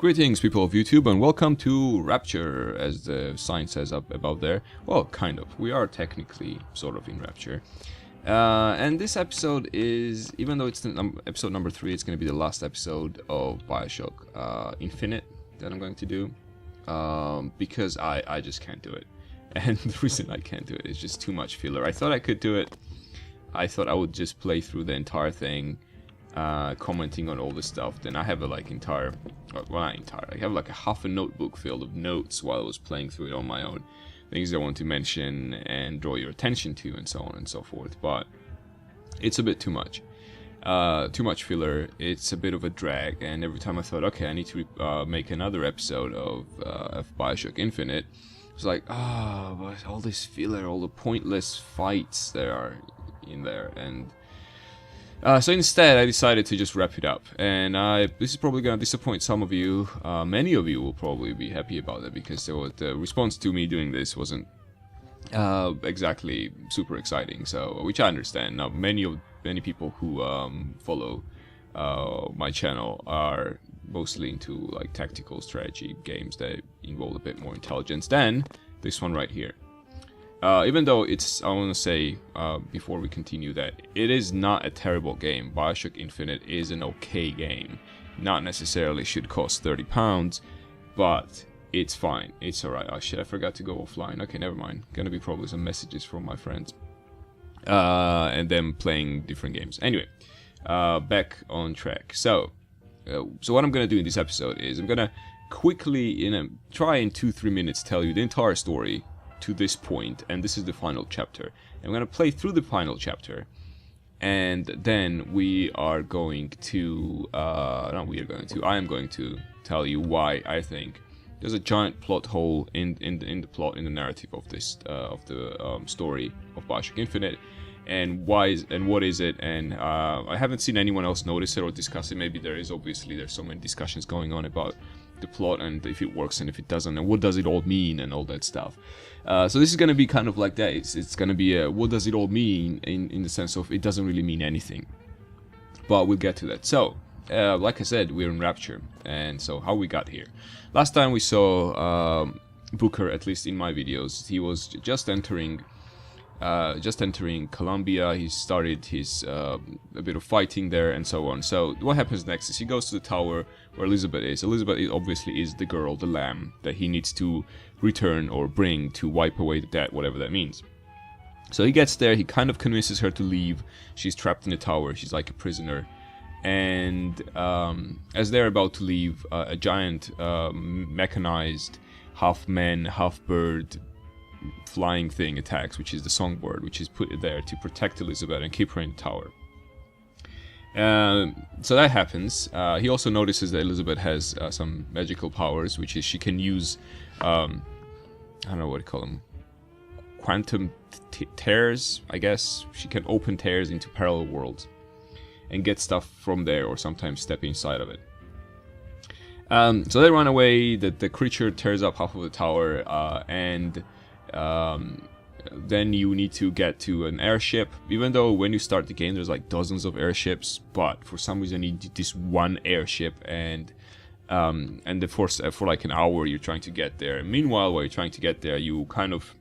Greetings, people of YouTube, and welcome to Rapture, as the sign says up above there. Well, kind of. We are technically sort of in Rapture. And this episode is, even though it's episode number 3, it's going to be the last episode of BioShock Infinite that I'm going to do. Because I just can't do it. And the reason I can't do it is just too much filler. I thought I could do it. I thought I would just play through the entire thing. Commenting on all this stuff. Then I have a like entire, well not entire, I have like a half a notebook filled of notes while I was playing through it on my own. Things I want to mention and draw your attention to and so on and so forth. But it's a bit too much. Too much filler. It's a bit of a drag, and every time I thought, okay, I need to make another episode of BioShock Infinite, it's like, but all this filler, all the pointless fights there are in there, and so instead, I decided to just wrap it up, and this is probably going to disappoint some of you. Many of you will probably be happy about it, because the response to me doing this wasn't exactly super exciting. So, which I understand. Now, many people who follow my channel are mostly into like tactical strategy games that involve a bit more intelligence than this one right here. Even though it's, I want to say, before we continue, that it is not a terrible game. BioShock Infinite is an okay game. Not necessarily should cost £30, but it's fine. It's alright. Oh shit, I forgot to go offline. Okay, never mind. Gonna be probably some messages from my friends. And them playing different games. Anyway, back on track. So what I'm gonna do in this episode is I'm gonna quickly, try in 2-3 minutes, tell you the entire story to this point, and this is the final chapter. I'm going to play through the final chapter, and then I am going to tell you why I think there's a giant plot hole in the narrative of this story of BioShock Infinite, and what is it, and I haven't seen anyone else notice it or discuss it. Maybe there is. Obviously there's so many discussions going on about the plot and if it works and if it doesn't, and what does it all mean and all that stuff. So this is going to be kind of like that. It's going to be a what does it all mean in the sense of it doesn't really mean anything. But we'll get to that. So, like I said, we're in Rapture, and so how we got here. Last time we saw Booker, at least in my videos, he was just entering Colombia. He started his a bit of fighting there and so on. So what happens next is he goes to the tower where Elizabeth is. Elizabeth obviously is the girl, the lamb, that he needs to return or bring to wipe away the debt, whatever that means. So he gets there, he kind of convinces her to leave. She's trapped in the tower, she's like a prisoner. And as they're about to leave, a giant mechanized, half man, half bird flying thing attacks, which is the songbird, which is put there to protect Elizabeth and keep her in the tower. So that happens. He also notices that Elizabeth has some magical powers, which is she can use, I don't know what to call them, quantum tears, I guess. She can open tears into parallel worlds and get stuff from there, or sometimes step inside of it. So they run away, the creature tears up half of the tower, and then you need to get to an airship. Even though when you start the game there's like dozens of airships, but for some reason you need this one airship, and for like an hour you're trying to get there. Meanwhile, while you're trying to get there, you kind of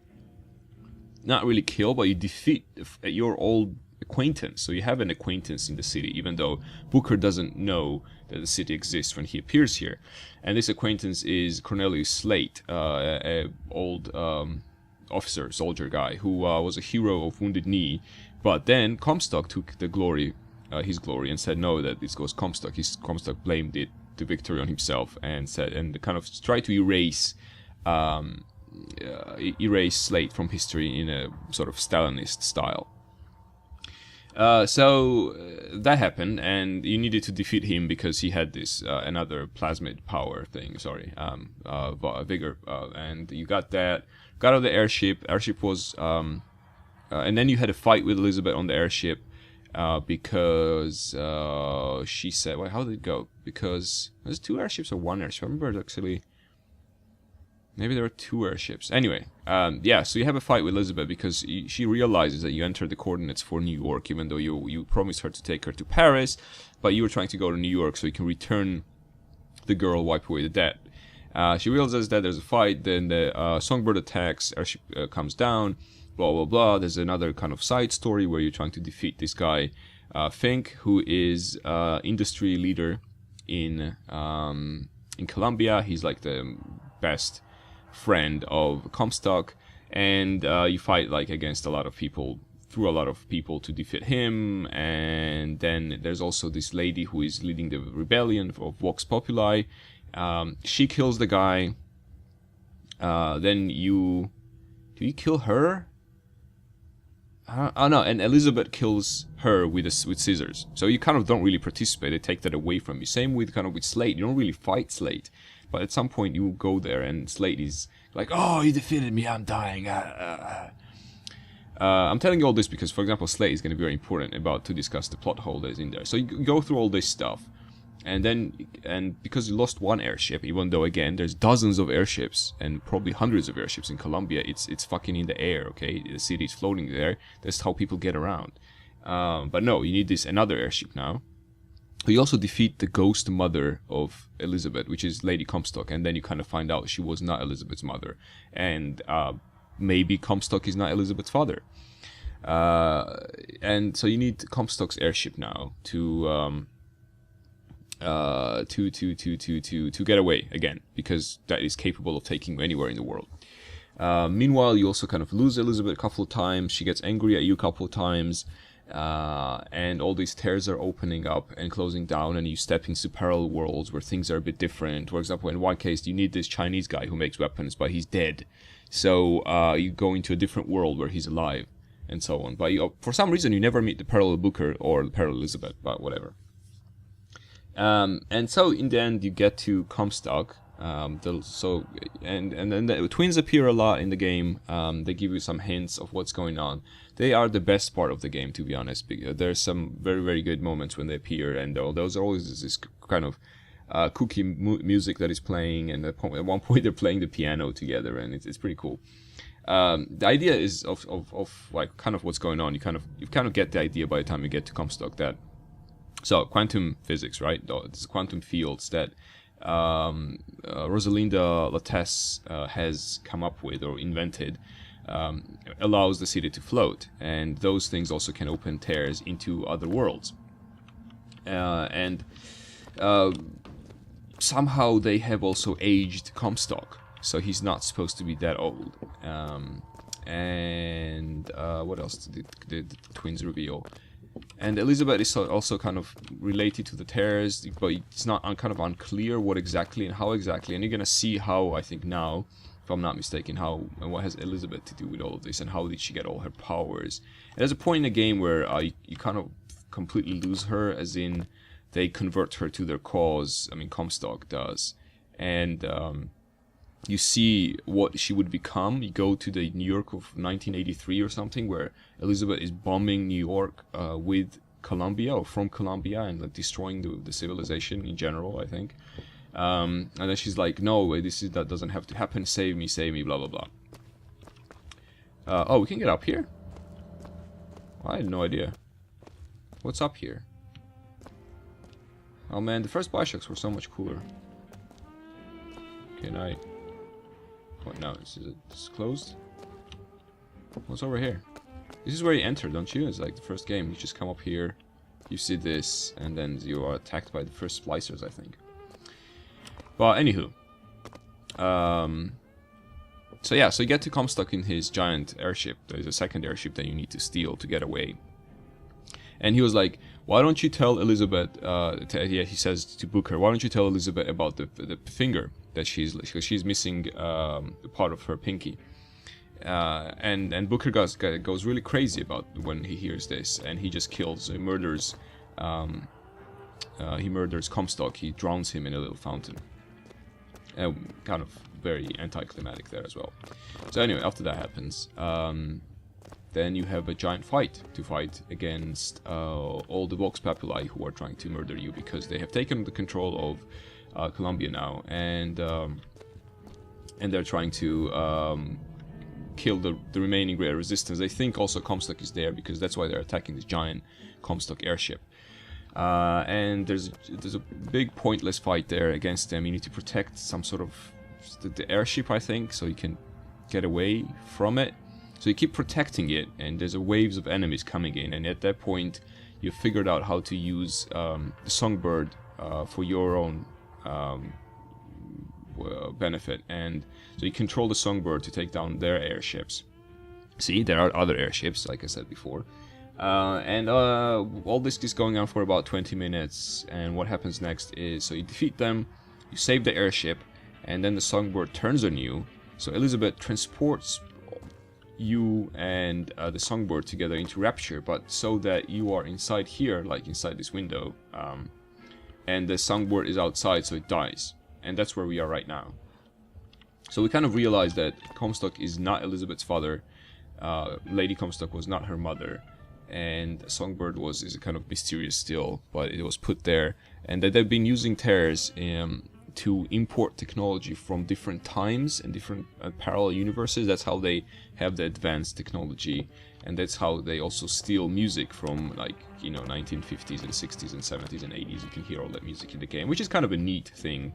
not really kill, but you defeat your old acquaintance. So you have an acquaintance in the city, even though Booker doesn't know that the city exists when he appears here. And this acquaintance is Cornelius Slate, an old officer, soldier guy, who was a hero of Wounded Knee, but then Comstock took the glory, his glory, and said no, that this goes Comstock. Comstock blamed the victory on himself, and kind of tried to erase Slate from history in a sort of Stalinist style. So that happened, and you needed to defeat him because he had this another plasmid power thing. Vigor, and you got that. Got on the airship. Airship was, and then you had a fight with Elizabeth on the airship because she said, "Well, how did it go?" Because there's 2 airships or 1 airship. I remember actually. Maybe there are 2 airships. Anyway, yeah, so you have a fight with Elizabeth because she realizes that you entered the coordinates for New York, even though you promised her to take her to Paris, but you were trying to go to New York so you can return the girl wipe away the dead. She realizes that there's a fight, then the songbird attacks, airship comes down, blah blah blah. There's another kind of side story where you're trying to defeat this guy, Fink, who is industry leader in Colombia. He's like the best friend of Comstock, and you fight like against a lot of people to defeat him. And then there's also this lady who is leading the rebellion of Vox Populi. She kills the guy. Then do you kill her? Oh no, and Elizabeth kills her with scissors. So you kind of don't really participate. They take that away from you. Same with Slate. You don't really fight Slate, but at some point you go there and Slate is like, "Oh, you defeated me. I'm dying." I'm telling you all this because, for example, Slate is going to be very important to discuss the plot hole that is in there. So you go through all this stuff, and because you lost one airship, even though again there's dozens of airships and probably hundreds of airships in Colombia, it's fucking in the air. Okay, the city is floating there. That's how people get around. But no, you need another airship now. You also defeat the ghost mother of Elizabeth, which is Lady Comstock, and then you kind of find out she was not Elizabeth's mother, and maybe Comstock is not Elizabeth's father. And so you need Comstock's airship now to get away again, because that is capable of taking you anywhere in the world. Meanwhile, you also kind of lose Elizabeth a couple of times. She gets angry at you a couple of times. And all these tears are opening up and closing down, and you step into parallel worlds where things are a bit different. For example, in one case, you need this Chinese guy who makes weapons, but he's dead. So you go into a different world where he's alive, and so on. But for some reason, you never meet the parallel Booker or the parallel Elizabeth, but whatever. And so in the end, you get to Comstock. And then the twins appear a lot in the game. They give you some hints of what's going on. They are the best part of the game, to be honest. There's some very, very good moments when they appear, and those are always this kind of kooky music that is playing. And at one point, they're playing the piano together, and it's pretty cool. The idea is of like kind of what's going on. You kind of get the idea by the time you get to Comstock. So quantum physics, right? It's quantum fields that Rosalinda Lattès has come up with or invented, allows the city to float, and those things also can open tears into other worlds. And somehow they have also aged Comstock, so he's not supposed to be that old. And what else did the twins reveal? And Elizabeth is also kind of related to the tears, but it's not kind of unclear what exactly and how exactly. And you're gonna see how, I think now, if I'm not mistaken, how and what has Elizabeth to do with all of this, and how did she get all her powers. And there's a point in the game where you kind of completely lose her, as in they convert her to their cause. I mean, Comstock does, and you see what she would become. You go to the New York of 1983 or something, where Elizabeth is bombing New York with Colombia, or from Colombia, and like destroying the civilization in general, I think. And then she's like, "No, that doesn't have to happen. Save me, blah blah blah." Oh, we can get up here? I had no idea. What's up here? Oh man, the first BioShocks were so much cooler. Okay, now. What now? Is it closed? What's over here? This is where you enter, don't you? It's like the first game. You just come up here, you see this, and then you are attacked by the first splicers, I think. But anywho, so yeah, so you get to Comstock in his giant airship. There's a second airship that you need to steal to get away. And he was like, "Why don't you tell Elizabeth?" He says to Booker, "Why don't you tell Elizabeth about the finger that she's missing part of her pinky?" And Booker goes really crazy about when he hears this, and he just murders Comstock. He drowns him in a little fountain. Kind of very anticlimactic there as well. So anyway, after that happens, then you have a giant fight against all the Vox Populi who are trying to murder you, because they have taken the control of Colombia now, and they're trying to kill the remaining great resistance. They think also Comstock is there, because that's why they're attacking this giant Comstock airship. And there's a big pointless fight there against them. You need to protect some sort of the airship, I think, so you can get away from it. So you keep protecting it, and there's waves of enemies coming in, and at that point you figured out how to use the songbird for your own benefit, and so you control the songbird to take down their airships. See, there are other airships, like I said before. And all this is going on for about 20 minutes, and what happens next is, so you defeat them, you save the airship, and then the songbird turns on you. So Elizabeth transports you and the songbird together into Rapture, but so that you are inside here, like inside this window, and the songbird is outside, so it dies. And that's where we are right now. So we kind of realized that Comstock is not Elizabeth's father, Lady Comstock was not her mother, and Songbird is kind of mysterious still, but it was put there, and that they've been using tears to import technology from different times and different parallel universes. That's how they have the advanced technology, and that's how they also steal music from, like, 1950s and 60s and 70s and 80s. You can hear all that music in the game, which is kind of a neat thing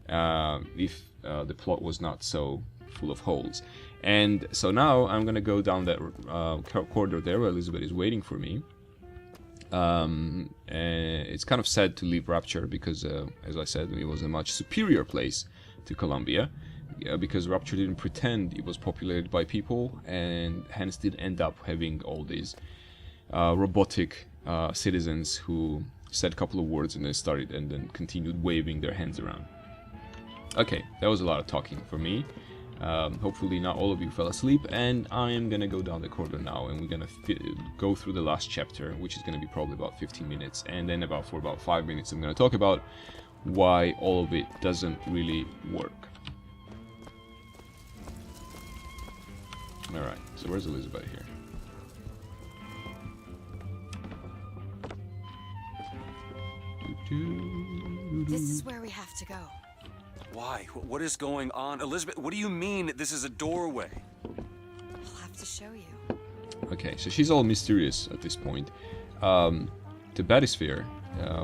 if the plot was not so full of holes. And so now I'm gonna go down that corridor there where Elizabeth is waiting for me. And it's kind of sad to leave Rapture because, as I said, it was a much superior place to Columbia, because Rapture didn't pretend it was populated by people, and hence did end up having all these robotic citizens who said a couple of words and then continued waving their hands around. Okay, that was a lot of talking for me. Hopefully not all of you fell asleep, and I am gonna go down the corridor now, and we're gonna go through the last chapter, which is gonna be probably about 15 minutes, and then for about 5 minutes I'm gonna talk about why all of it doesn't really work. Alright, so where's Elizabeth here? This is where we have to go. Why? What is going on? Elizabeth, what do you mean this is a doorway? I'll have to show you. Okay, so she's all mysterious at this point. The bathysphere,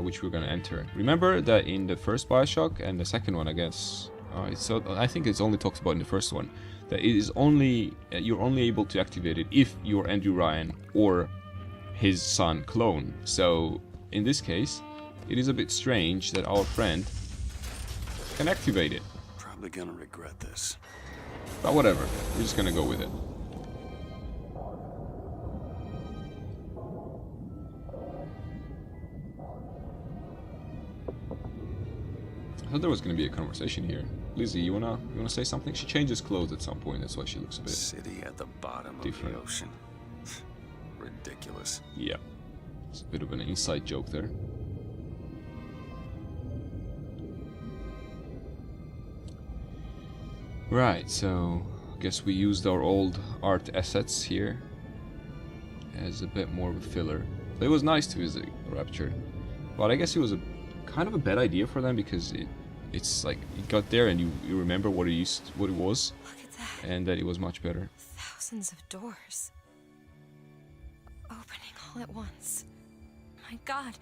which we're gonna enter. Remember that in the first BioShock and the second one, I guess, I think it's only talked about in the first one, that it is only you're only able to activate it if you're Andrew Ryan or his son clone. So in this case, it is a bit strange that our friend can activate it. Probably gonna regret this. But whatever, we're just gonna go with it. I thought there was gonna be a conversation here. Lizzie, you wanna say something? She changes clothes at some point, that's why she looks a bit City at the bottom different. of the ocean. Ridiculous. Yeah, it's a bit of an inside joke there. Right, so I guess we used our old art assets here as a bit more of a filler. But it was nice to visit Rapture, but I guess it was a kind of a bad idea for them, because it's like you got there and you remember what it was, Look at that. and that it was much better. Thousands of doors. Opening all at once. My God,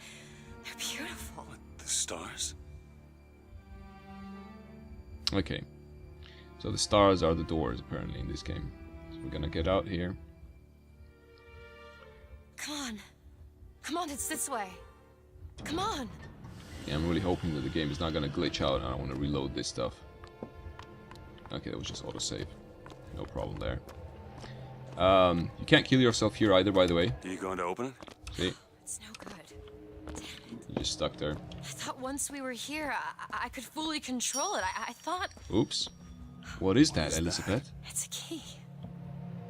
they're beautiful. What, the stars? Okay, so the stars are the doors apparently in this game. So we're gonna get out here. Come on. Come on, it's this way. Come on. Yeah, I'm really hoping that the game is not gonna glitch out and I don't want to reload this stuff. Okay, that was just autosave. No problem there. You can't kill yourself here either, by the way. Are you going to open it? See? It's no good. Damn it. You're just stuck there. I thought once we were here, I could fully control it. I thought... Oops. What is that, is that? Elizabeth? It's a key.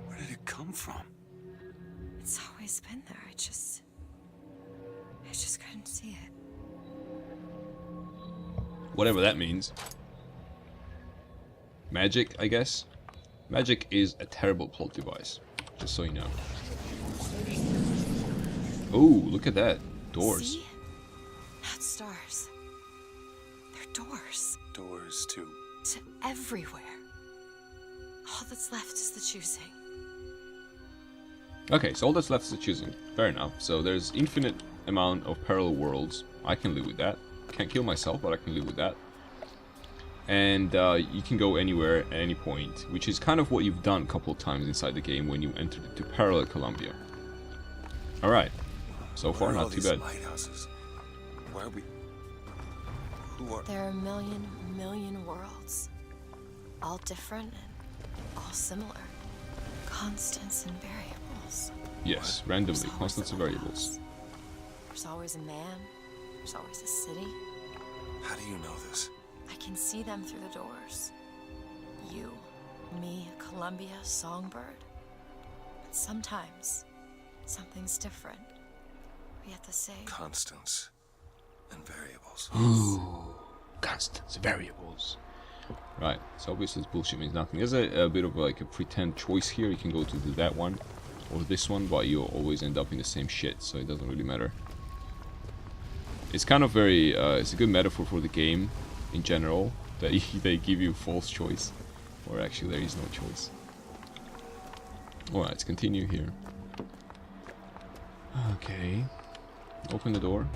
Where did it come from? It's always been there. I just couldn't see it. Whatever that means. Magic, I guess. Magic is a terrible plot device, just so you know. Oh, look at that. Doors. See? Not stars. They're doors. Doors to... To everywhere. All that's left is the choosing. Okay, so all that's left is the choosing. Fair enough. So there's infinite amount of parallel worlds. I can live with that. Can't kill myself, but I can live with that. And you can go anywhere at any point, which is kind of what you've done a couple of times inside the game when you entered into parallel Columbia. Alright, so far not too bad. Lighthouses? Why are we... Who are... There are a million worlds. All different and all similar. Constants and variables. Yes, randomly, There's always constants a and variables. lighthouse. There's always a man. There's always a city. How do you know this? I can see them through the doors. You, me, Columbia, Songbird. But sometimes, something's different. Yet the same. Constants and variables. Ooh, constants, variables. Right, so obviously this bullshit means nothing. There's a bit of like a pretend choice here. You can go to that one or this one, but you'll always end up in the same shit, so it doesn't really matter. It's kind of very, it's a good metaphor for the game in general, that they give you false choice, or actually there is no choice. Alright, let's continue here. Okay, open the door.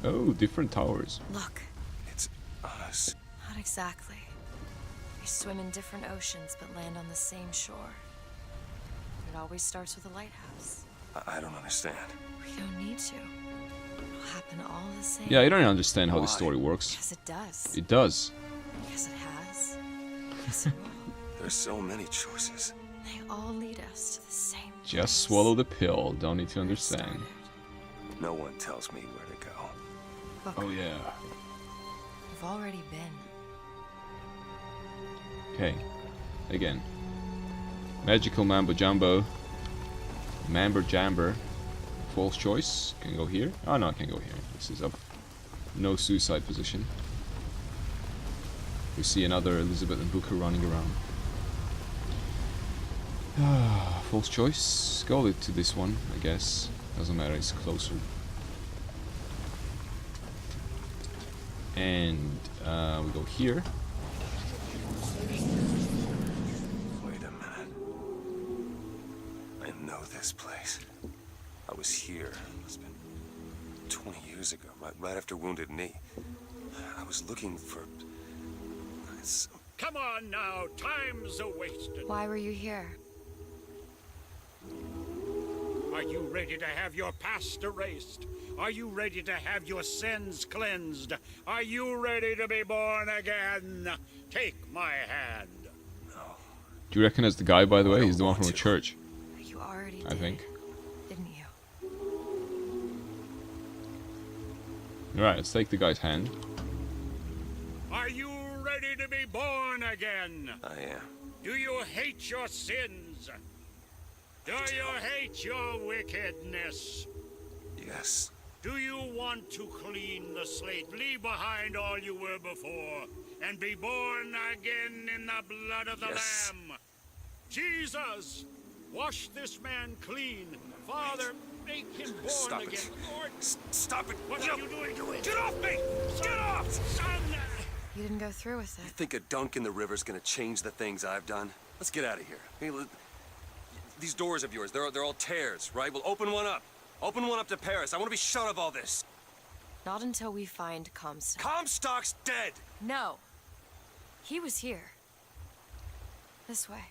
Oh, different towers. Look, It's us. not exactly. We swim in different oceans but land on the same shore. It always starts with a lighthouse. I don't understand. We don't need to. It'll happen all the same. Yeah, you don't understand how Why? this story works. Yes, it does. It does. Yes, it has. Yes, it will. There's so many choices. They all lead us to the same place. Just swallow the pill. Don't need to Where it understand. started. No one tells me where to go. Look, Oh yeah. we've already been. Okay. Again. Magical Mambo Jumbo. Mambo Jamber. False choice. Can go here. Oh no, I can't go here. This is a no suicide position. We see another Elizabeth and Booker running around. False choice. Go to this one, I guess. Doesn't matter, it's closer. And we go here. Wait a minute. I know this place. I was here. It's been 20 years ago, right after Wounded Knee. I was looking for... Come on now, time's a-wasting. Why were you here? Are you ready to have your past erased? Are you ready to have your sins cleansed? Are you ready to be born again? Take my hand. Do you recognize the guy, by the way? I He's the one don't from the want to. church, You already I did, think. didn't you? Alright, let's take the guy's hand. Are you ready to be born again? I am. Do you hate your sins? Do you hate your wickedness? Yes. Do you want to clean the slate, leave behind all you were before, and be born again in the blood of the Yes. Lamb? Jesus, wash this man clean. Father, make him born Stop again. it. Lord, Stop it. what Get are up. you doing? Get off me! Get off! Son! You didn't go through with You it. think a dunk in the river's gonna change the things I've done? Let's get out of here. Hey, these doors of yours, they're all tears, right? Well, open one up. Open one up to Paris. I want to be shut of all this. Not until we find Comstock. Comstock's dead! No. He was here. This way.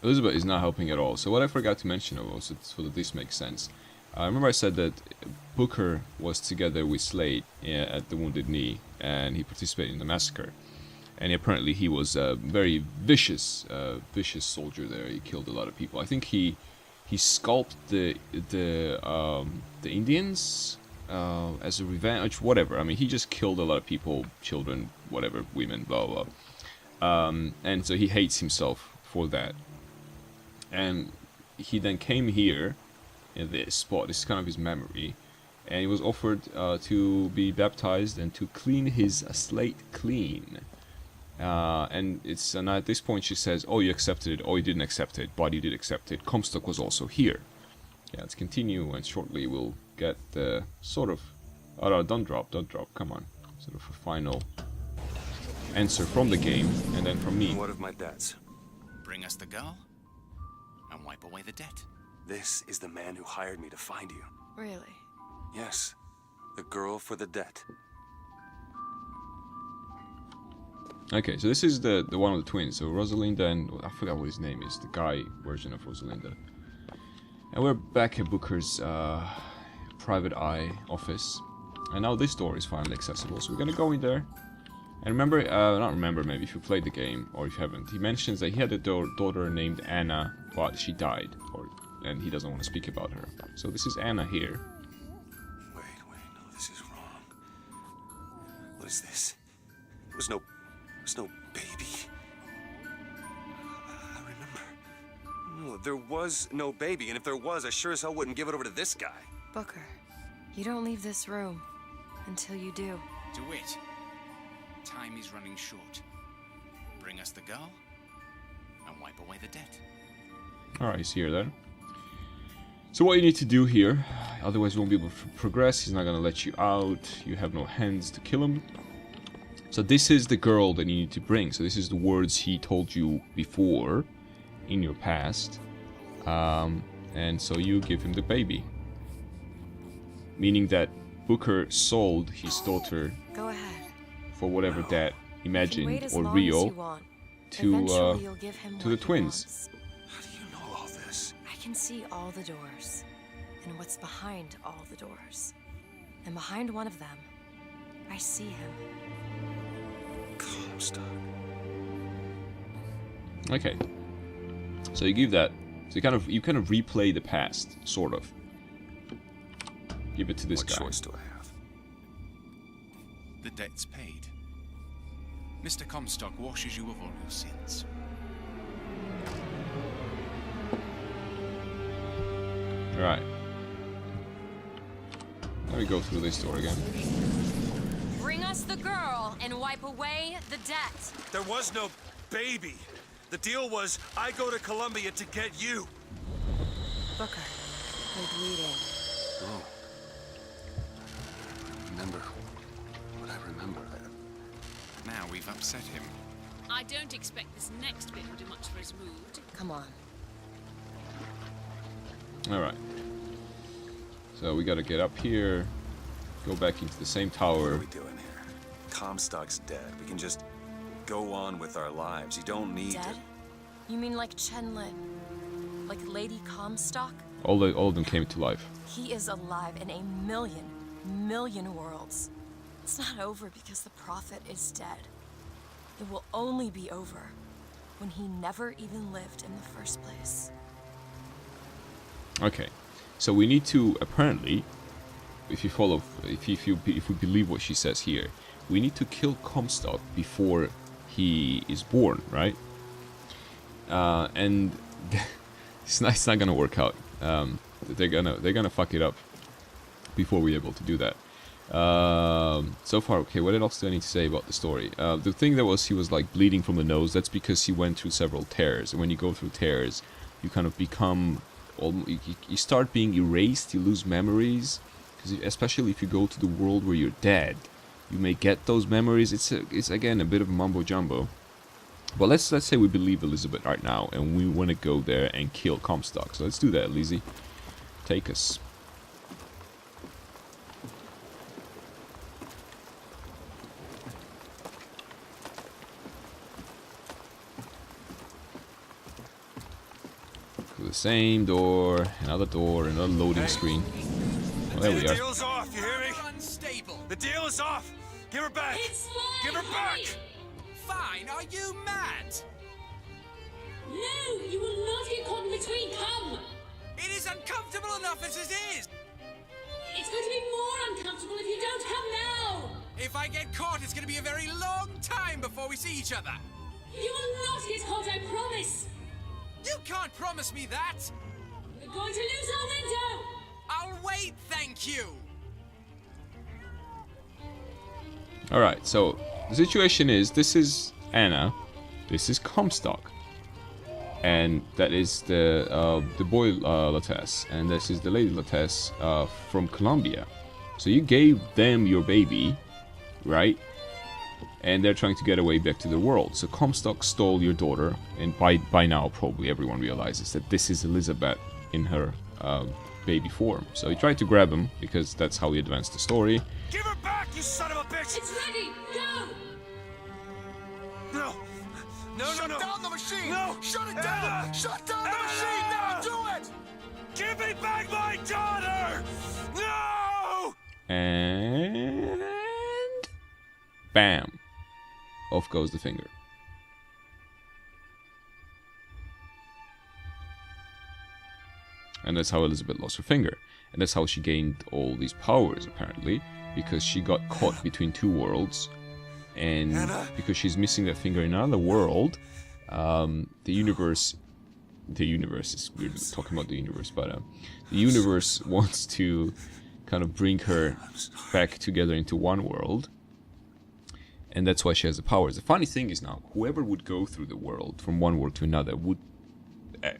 Elizabeth is not helping at all. So what I forgot to mention was, so that this makes sense. I remember I said that Booker was together with Slade at the Wounded Knee, and he participated in the massacre. And apparently he was a very vicious soldier there. He killed a lot of people. I think he scalped the Indians as a revenge, whatever. I mean, he just killed a lot of people, children, whatever, women, blah blah. And so he hates himself for that. And he then came here in this spot. This is kind of his memory, and he was offered to be baptized and to clean his slate clean. And it's and at this point she says, "Oh, you accepted it. Oh, you didn't accept it, but you did accept it. Comstock was also here." Yeah, let's continue, and shortly we'll get the sort of. Oh no, don't drop. Come on, sort of a final answer from the game, and then from me. What of my debts? Bring us the girl? and wipe away the debt. This is the man who hired me to find you. Really? Yes, the girl for the debt. Okay, so this is the one of the twins. So Rosalinda and I forgot what his name is. The guy version of Rosalinda. And we're back at Booker's private eye office. And now this door is finally accessible. So we're gonna go in there. And remember, not remember maybe if you played the game or if you haven't. He mentions that he had a daughter named Anna, but she died, and he doesn't want to speak about her. So this is Anna here. Wait, no, this is wrong. What is this? There was no baby. I remember. No, there was no baby, and if there was, I sure as hell wouldn't give it over to this guy. Booker, you don't leave this room until you do. DeWitt, time is running short. Bring us the girl, and wipe away the debt. Alright, he's here then. So what you need to do here, otherwise you won't be able to progress, he's not gonna let you out, you have no hands to kill him. So this is the girl that you need to bring. So this is the words he told you before, in your past. And so you give him the baby. Meaning that Booker sold his daughter Go ahead. for whatever that You can imagined wait as or long as real you want. to Eventually you'll give him the what he twins. wants. How do you know all this? I can see all the doors, and what's behind all the doors. And behind one of them, I see him. Comstock. Okay. So you give that. So you kind of replay the past, sort of. Give it to this What guy. choice do I have? The debt's paid. Mr. Comstock washes you of all your sins. Right. Let me go through this door again. Bring us the girl and wipe away the debt. There was no baby. The deal was I go to Columbia to get you. Booker, you're bleeding. Oh. Remember what I remember. Now we've upset him. I don't expect this next bit will do much for his mood. Come on. Alright. So we gotta get up here, go back into the same What tower. are we doing here? Comstock's dead. We can just go on with our lives. You don't need Dead? You mean like Chen Lin? Like Lady Comstock? All of them came to life. He is alive in a million worlds. It's not over because the Prophet is dead. It will only be over when he never even lived in the first place. Okay. So we need to apparently, if we believe what she says here, we need to kill Comstock before he is born, right? And it's not gonna work out. They're gonna fuck it up before we're able to do that. So far, okay. What else do I need to say about the story? The thing that was he was like bleeding from the nose. That's because he went through several tears, and when you go through tears, you kind of become, you start being erased. You lose memories, especially if you go to the world where you're dead. You may get those memories. It's again a bit of mumbo jumbo. But let's say we believe Elizabeth right now, and we want to go there and kill Comstock. So let's do that, Lizzie. Take us. Through the same door, another loading screen. Well, there we The are. deal's off, you hear me? Unstable. The deal is off! Give her back! It's mine! Give her back! Fine, are you mad? No, you will not get caught in between. Come! It is uncomfortable enough as it is. It's going to be more uncomfortable if you don't come now! If I get caught, it's going to be a very long time before we see each other. You will not get caught, I promise! You can't promise me that. We're going to lose our window! I'll wait, thank you. Alright, so the situation is, this is Anna, this is Comstock, and that is the boy Lattès, and this is the lady Lattès from Colombia. So you gave them your baby, right? and they're trying to get away back to the world. So Comstock stole your daughter, and by now probably everyone realizes that this is Elizabeth in her baby form. So he tried to grab him because that's how he advanced the story. Give her back, you son of a bitch! It's ready! Go! No! No, Shut no, no! down the machine! No! Shut it down! Shut down the machine! Now do it! Give me back my daughter! No! And bam! Off goes the finger. And that's how Elizabeth lost her finger. And that's how she gained all these powers, apparently. Because she got caught between two worlds. And because she's missing that finger in another world, the universe is weird talking about the universe, but the universe wants to kind of bring her back together into one world. And that's why she has the powers. The funny thing is now, whoever would go through the world from one world to another would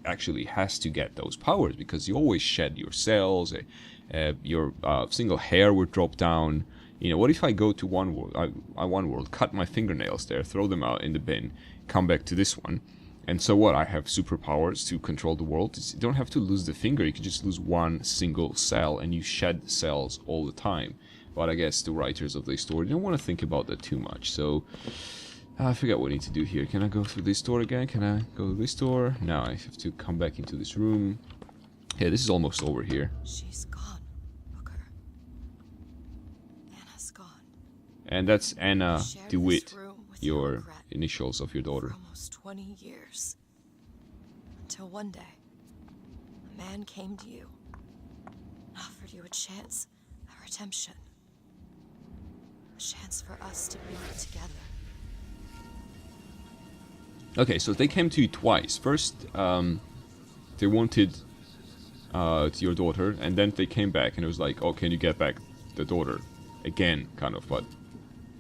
actually has to get those powers, because you always shed your cells, your single hair would drop down. You know, what if I go to one world, cut my fingernails there, throw them out in the bin, come back to this one, and so what? I have superpowers to control the world. You don't have to lose the finger, you can just lose one single cell, and you shed cells all the time. But I guess the writers of the story don't want to think about that too much, so I forget what I need to do here. Can I go through this door again? Can I go to this door? No, I have to come back into this room. Yeah, this is almost over here. She's gone, Booker. Anna's gone. And that's Anna Shared DeWitt, this room with your regret initials of your for daughter. almost 20 years. Until one day, a man came to you and offered you a chance at redemption. A chance for us to be together. Okay, so they came to you twice. First, they wanted your daughter, and then they came back, and it was like, oh, can you get back the daughter again, kind of, but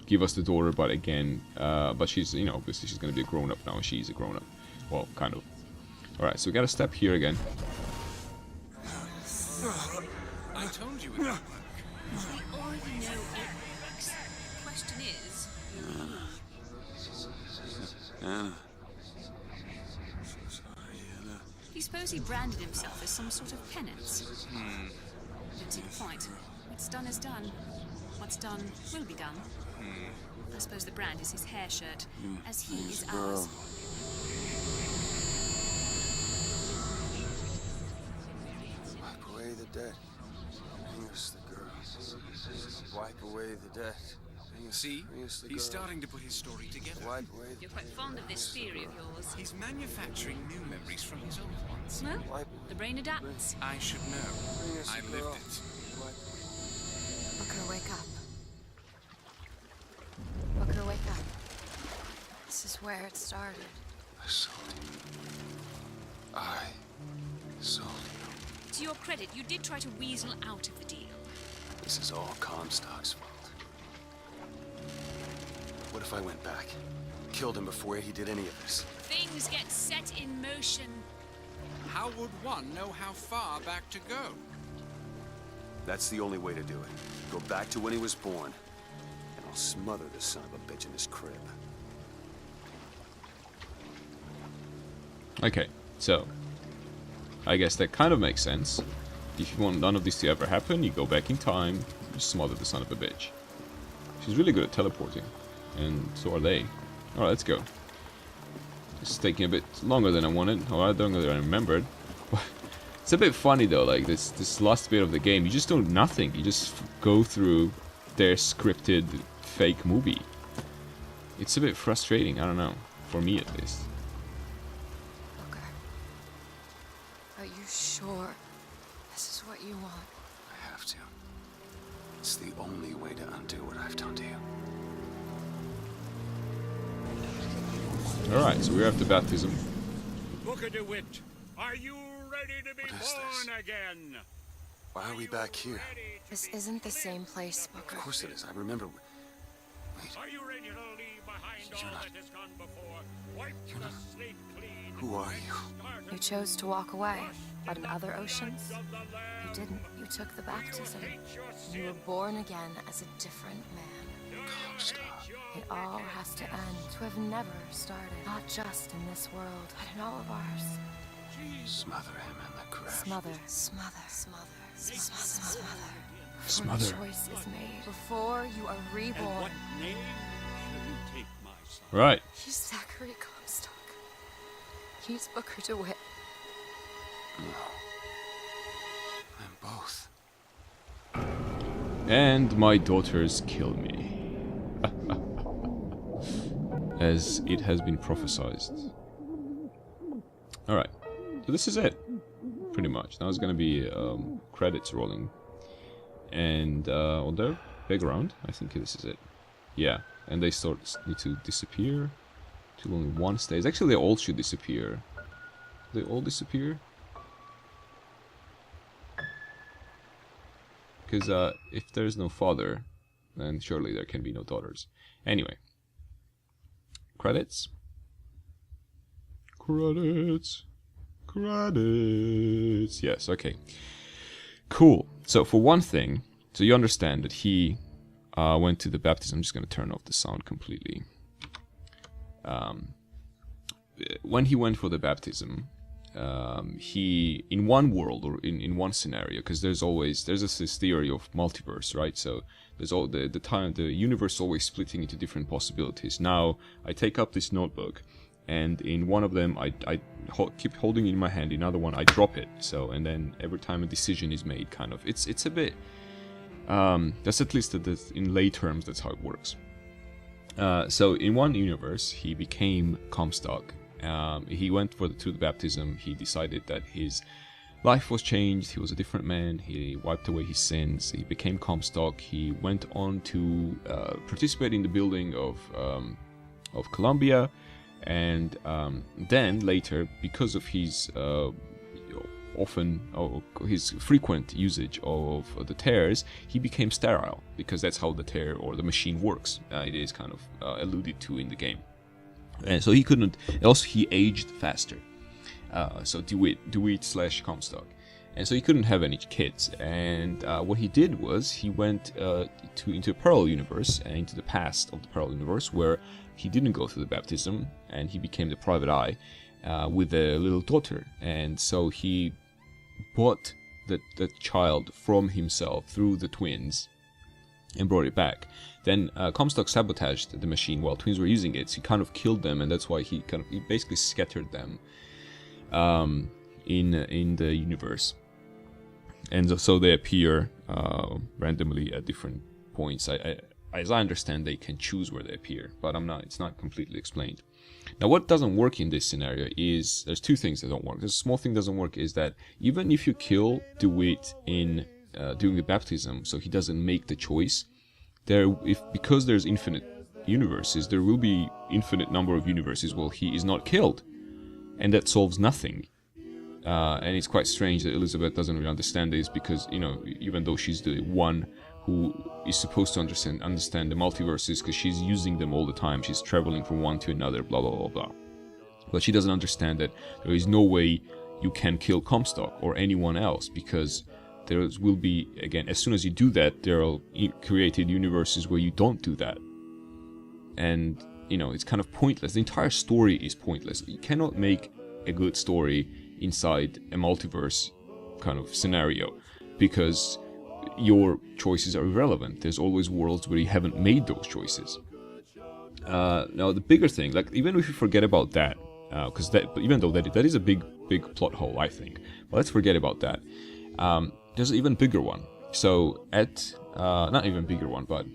give us the daughter, but again, but she's, you know, obviously she's gonna be a grown-up now, and she's a grown-up. Well, kind of. Alright, so we gotta step here again. I told you it would work. We already know it works. The question is, Anna. do you suppose he branded himself as some sort of penance? Don't see the point. What's done is done. What's done will be done. I suppose the brand is his hair shirt, as he is ours. Wipe away the dead. Bring us the girl. Wipe away the dead. See? He's starting to put his story together. Wipe away You're quite fond of this theory of yours. He's manufacturing new memories from his old ones. Well, the brain adapts. I should know. I lived it. Booker, wake up. Booker, wake up. This is where it started. I sold you. I sold you. To your credit, you did try to weasel out of the deal. This is all Comstock's fault. What if I went back? Killed him before he did any of this? Things get set in motion. How would one know how far back to go? That's the only way to do it. Go back to when he was born, and I'll smother this son of a bitch in his crib. Okay, so I guess that kind of makes sense. If you want none of this to ever happen, you go back in time, you smother the son of a bitch. She's really good at teleporting, and so are they. Alright, let's go. It's taking a bit longer than I wanted, or longer than I remembered. It's a bit funny though, like this last bit of the game, you just do nothing. You just go through their scripted fake movie. It's a bit frustrating, I don't know. For me at least. Booker, are you sure this is what you want? I have to. It's the only way to undo what I've done to you. Alright, so we're after baptism. Booker DeWitt, are you ready to be What is this? born again? Why are we back here? This isn't the same place, Booker. Of course it is. I remember. Wait, Are you ready to leave behind You're all not- that has gone before? Wipe the slate clean. who are you? You chose to walk away, but in other oceans, you didn't. You took the baptism. You were born again as a different man. It all has to end, to have never started. Not just in this world, but in all of ours. Smother him in the crash. Smother, smother, smother, smother, smother. Before Smother. the choice is made, before you are reborn. What name shall you take, my son? Right. He's Zachary Comstock. He's Booker DeWitt. Them both. And my daughters kill me. As it has been prophesied. Alright. So this is it. Pretty much. Now it's gonna be credits rolling. And on the background, I think this is it. Yeah. And they need to disappear. Till only one stays. Actually, they all should disappear. They all disappear? Because if there's no father, then surely there can be no daughters. Anyway. Credits? Credits. Credits. Yes, okay. Cool. So for one thing, so you understand that he went to the baptism. I'm just going to turn off the sound completely. When he went for the baptism, he, in one world or in one scenario, because there's this theory of multiverse, right? So there's all the universe always splitting into different possibilities. Now I take up this notebook, and in one of them I keep holding it in my hand. In another one I drop it. So, and then every time a decision is made, kind of, it's a bit. That's at least in lay terms. That's how it works. So in one universe he became Comstock. He went to the baptism. He decided that his life was changed. He was a different man. He wiped away his sins. He became Comstock. He went on to participate in the building of Columbia, and then later, because of his his frequent usage of the tears, he became sterile, because that's how the tear or the machine works. It is kind of alluded to in the game. And so he couldn't. Also, he aged faster. So DeWitt / Comstock, and so he couldn't have any kids. And what he did was he went into a parallel universe, and into the past of the parallel universe, where he didn't go through the baptism, and he became the private eye with a little daughter. And so he bought the child from himself through the twins and brought it back. Then Comstock sabotaged the machine while twins were using it, so he kind of killed them, and that's why he basically scattered them in the universe. And so they appear randomly at different points. As I understand, they can choose where they appear, but it's not completely explained. Now, what doesn't work in this scenario is, there's two things that don't work. The small thing doesn't work is that even if you kill DeWitt during the baptism, so he doesn't make the choice, because there's infinite universes, there will be infinite number of universes where he is not killed, and that solves nothing. And it's quite strange that Elizabeth doesn't really understand this, because, even though she's the one who is supposed to understand the multiverses, because she's using them all the time, she's traveling from one to another, blah blah blah blah. But she doesn't understand that there is no way you can kill Comstock or anyone else, because there will be, again, as soon as you do that, there are created universes where you don't do that. And, it's kind of pointless. The entire story is pointless. You cannot make a good story inside a multiverse kind of scenario, because your choices are irrelevant. There's always worlds where you haven't made those choices. Now, the bigger thing, like, even if you forget about that, because even though that is a big plot hole, I think, but let's forget about that. There's an even bigger one. So not even bigger one, but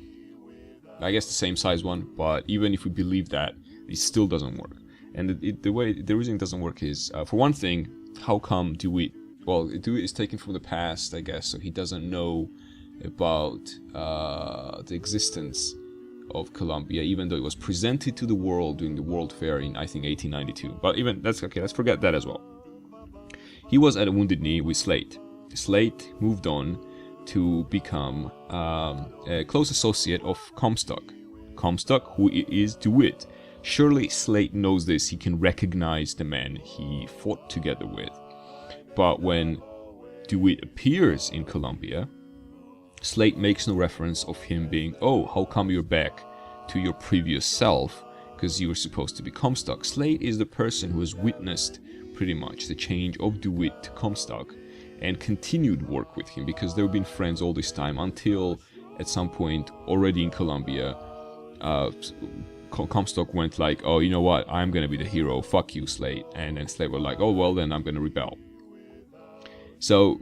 I guess the same size one. But even if we believe that, it still doesn't work. And the reason it doesn't work is, for one thing, how come DeWitt is taken from the past, I guess, so he doesn't know about the existence of Columbia, even though it was presented to the world during the World Fair in, I think, 1892. But even that's okay. Let's forget that as well. He was at a Wounded Knee with Slate. Slate moved on to become a close associate of Comstock. Comstock, who is DeWitt. Surely Slate knows this. He can recognize the man he fought together with. But when DeWitt appears in Columbia, Slate makes no reference of him being, "Oh, how come you're back to your previous self, because you were supposed to be Comstock. Slate is the person who has witnessed pretty much the change of DeWitt to Comstock and continued work with him, because they've been friends all this time until at some point already in Columbia, Comstock went like, oh, you know what, I'm gonna be the hero, fuck you, Slate. And then Slate were like, oh, well, then I'm gonna rebel. So,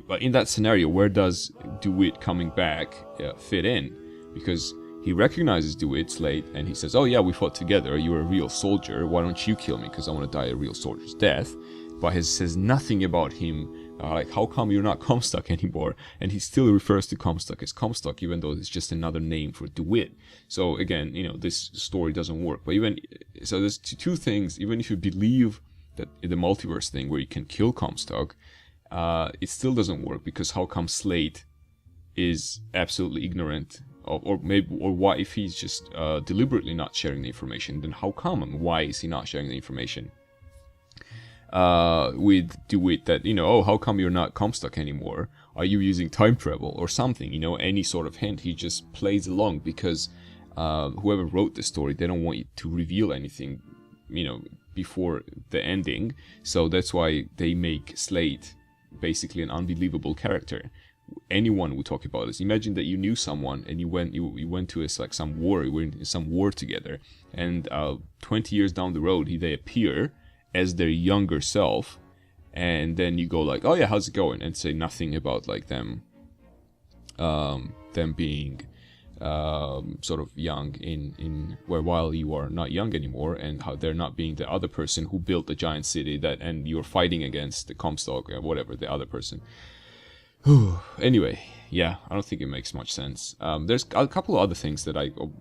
but in that scenario, where does DeWitt coming back fit in? Because he recognizes DeWitt, Slate, and he says, oh yeah, we fought together, you're a real soldier, why don't you kill me, because I want to die a real soldier's death. But he says nothing about him, like, how come you're not Comstock anymore? And he still refers to Comstock as Comstock, even though it's just another name for DeWitt. So again, you know, this story doesn't work. But even, so there's two things, even if you believe that in the multiverse thing where you can kill Comstock, it still doesn't work, because how come Slate is absolutely ignorant of, or why, if he's just deliberately not sharing the information, then how come, and why is he not sharing the information with DeWitt, that, you know, oh, how come you're not Comstock anymore? Are you using time travel or something? You know, any sort of hint. He just plays along because whoever wrote the story, they don't want you to reveal anything, you know, before the ending. So that's why they make Slate basically an unbelievable character. Anyone would talk about this. Imagine that you knew someone and you went to some war, you were in some war together, and 20 years down the road they appear as their younger self, and then you go like, oh yeah, how's it going, and say nothing about like them being sort of young in where, while you are not young anymore, and how they're not being the other person who built the giant city that, and you're fighting against the Comstock or whatever, the other person. Anyway, yeah, I don't think it makes much sense. There's a couple of other things that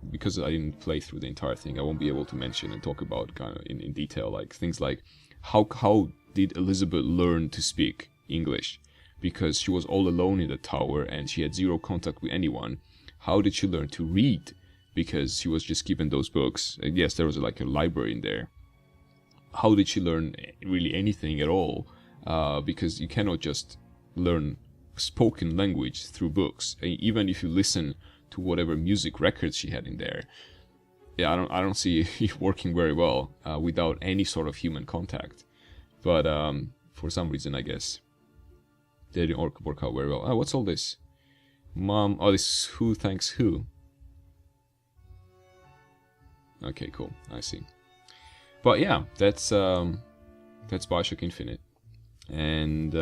because I didn't play through the entire thing, I won't be able to mention and talk about kind of in detail, like things like how did Elizabeth learn to speak English? Because she was all alone in the tower and she had zero contact with anyone. How did she learn to read? Because she was just given those books. And yes, there was like a library in there. How did she learn really anything at all? Because you cannot just learn spoken language through books. Even if you listen to whatever music records she had in there, yeah, I don't see it working very well without any sort of human contact. But for some reason, I guess they didn't work out very well. Oh, what's all this? Mom, oh, this is Who Thanks Who. Okay, cool. I see. But yeah, that's BioShock Infinite. And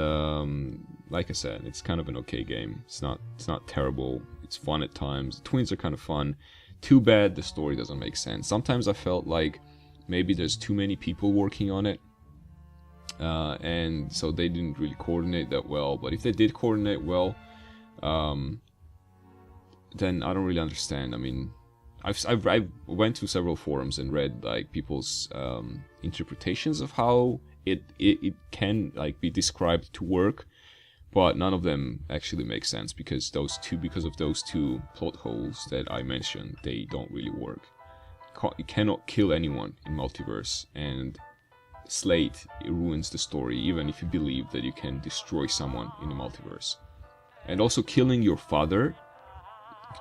like I said, it's kind of an okay game. It's not terrible. It's fun at times. The twins are kind of fun. Too bad the story doesn't make sense. Sometimes I felt like maybe there's too many people working on it, and so they didn't really coordinate that well. But if they did coordinate well, then I don't really understand. I mean, I went to several forums and read like people's interpretations of how it can like be described to work, but none of them actually make sense, because of those two plot holes that I mentioned, they don't really work. You cannot kill anyone in multiverse, and Slate, it ruins the story, even if you believe that you can destroy someone in the multiverse. And also killing your father,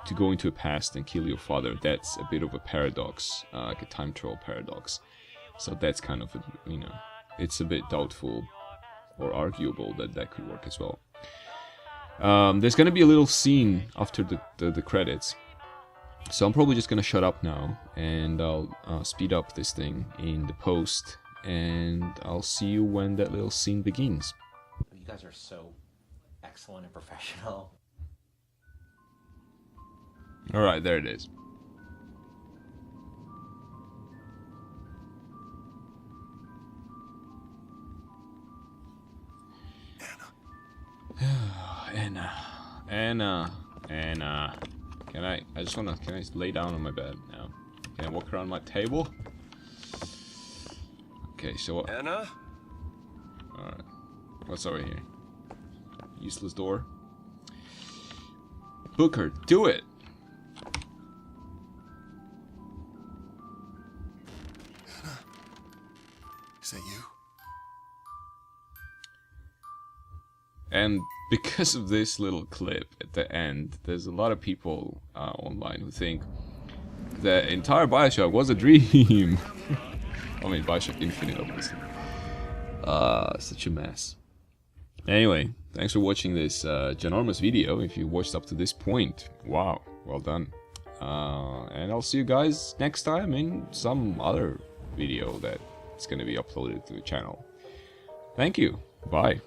to go into a past and kill your father, that's a bit of a paradox, like a time travel paradox. So that's kind of it's a bit doubtful or arguable that could work as well. There's gonna be a little scene after the credits, so I'm probably just gonna shut up now, and I'll speed up this thing in the post, and I'll see you when that little scene begins. You guys are so excellent and professional. Alright, there it is. Anna. Can I lay down on my bed now? Can I walk around my table? Okay, so what? Anna? Alright. What's over here? Useless door. Booker, do it! Anna? Is that you? And because of this little clip at the end, there's a lot of people online who think the entire BioShock was a dream. I mean, BioShock Infinite, obviously. Such a mess. Anyway, thanks for watching this ginormous video. If you watched up to this point, wow, well done. And I'll see you guys next time in some other video that's gonna be uploaded to the channel. Thank you. Bye.